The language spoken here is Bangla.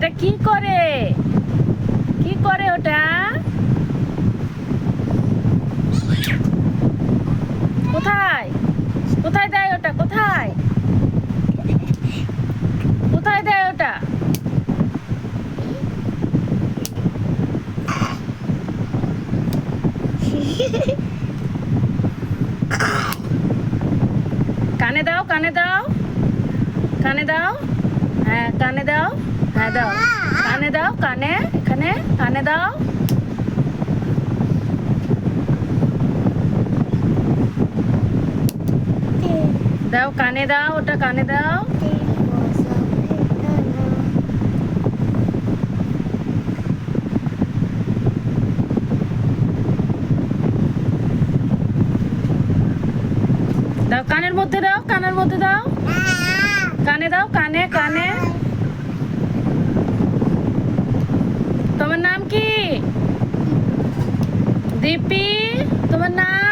এটা কি করে? কি করে ওটা? কোথায়? কোথায় দেয় ওটা? কোথায়? কোথায় দেয় ওটা? কানে দাও, কানে দাও, কানে দাও। হ্যাঁ, কানে দাও। হ্যাঁ, দাও। কানে দাও, কানে, এখানে কানে দাও। দাও, কানে দাও, ওটা কানে দাও। দাও, কানের মধ্যে দাও, কানের মধ্যে দাও। কানে দাও, কানে, কানে। তোমার নাম কি? দীপি, তোমার নাম?